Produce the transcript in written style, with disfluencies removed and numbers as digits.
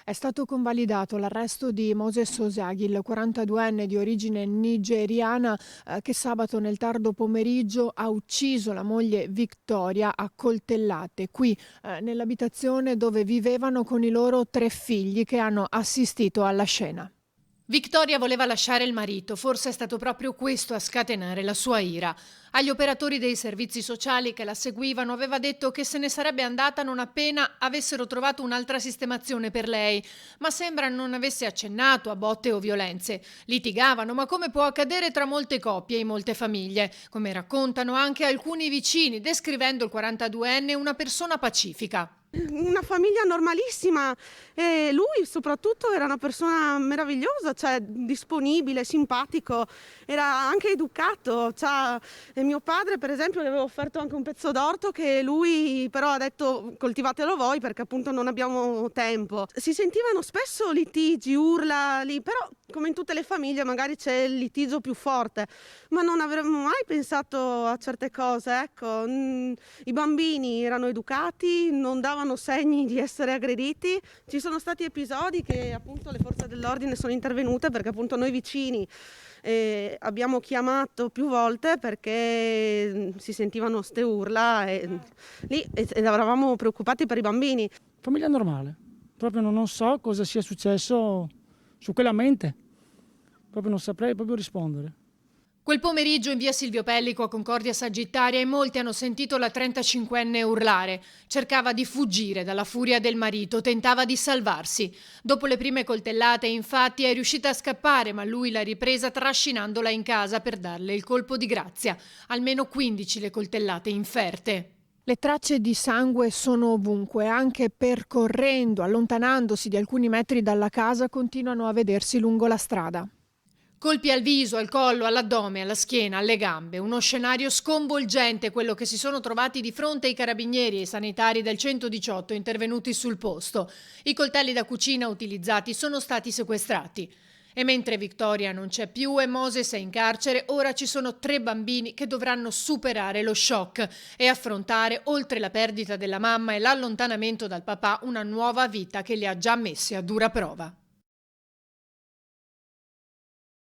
È stato convalidato l'arresto di Moses Osagi, il 42enne di origine nigeriana, che sabato nel tardo pomeriggio ha ucciso la moglie Victoria a coltellate, qui nell'abitazione dove vivevano con i loro 3 figli che hanno assistito alla scena. Victoria voleva lasciare il marito, forse è stato proprio questo a scatenare la sua ira. Agli operatori dei servizi sociali che la seguivano aveva detto che se ne sarebbe andata non appena avessero trovato un'altra sistemazione per lei, ma sembra non avesse accennato a botte o violenze. Litigavano, ma come può accadere tra molte coppie e molte famiglie, come raccontano anche alcuni vicini, descrivendo il 42enne una persona pacifica. Una famiglia normalissima e lui soprattutto era una persona meravigliosa, cioè disponibile, simpatico, era anche educato. E mio padre per esempio gli aveva offerto anche un pezzo d'orto che lui però ha detto coltivatelo voi perché appunto non abbiamo tempo. Si sentivano spesso litigi, urla lì, però come in tutte le famiglie magari c'è il litigio più forte, ma non avremmo mai pensato a certe cose, ecco. I bambini erano educati, non davano segni di essere aggrediti. Ci sono stati episodi che appunto le forze dell'ordine sono intervenute perché appunto noi vicini abbiamo chiamato più volte perché si sentivano ste urla ed eravamo preoccupati per i bambini. Famiglia normale, proprio non so cosa sia successo su quella mente, proprio non saprei proprio rispondere. Quel pomeriggio in via Silvio Pellico a Concordia Sagittaria in molti hanno sentito la 35enne urlare. Cercava di fuggire dalla furia del marito, tentava di salvarsi. Dopo le prime coltellate, infatti, è riuscita a scappare, ma lui l'ha ripresa trascinandola in casa per darle il colpo di grazia. Almeno 15 le coltellate inferte. Le tracce di sangue sono ovunque, anche percorrendo, allontanandosi di alcuni metri dalla casa, continuano a vedersi lungo la strada. Colpi al viso, al collo, all'addome, alla schiena, alle gambe. Uno scenario sconvolgente, quello che si sono trovati di fronte i carabinieri e i sanitari del 118 intervenuti sul posto. I coltelli da cucina utilizzati sono stati sequestrati. E mentre Victoria non c'è più e Moses è in carcere, ora ci sono 3 bambini che dovranno superare lo shock e affrontare, oltre la perdita della mamma e l'allontanamento dal papà, una nuova vita che li ha già messi a dura prova.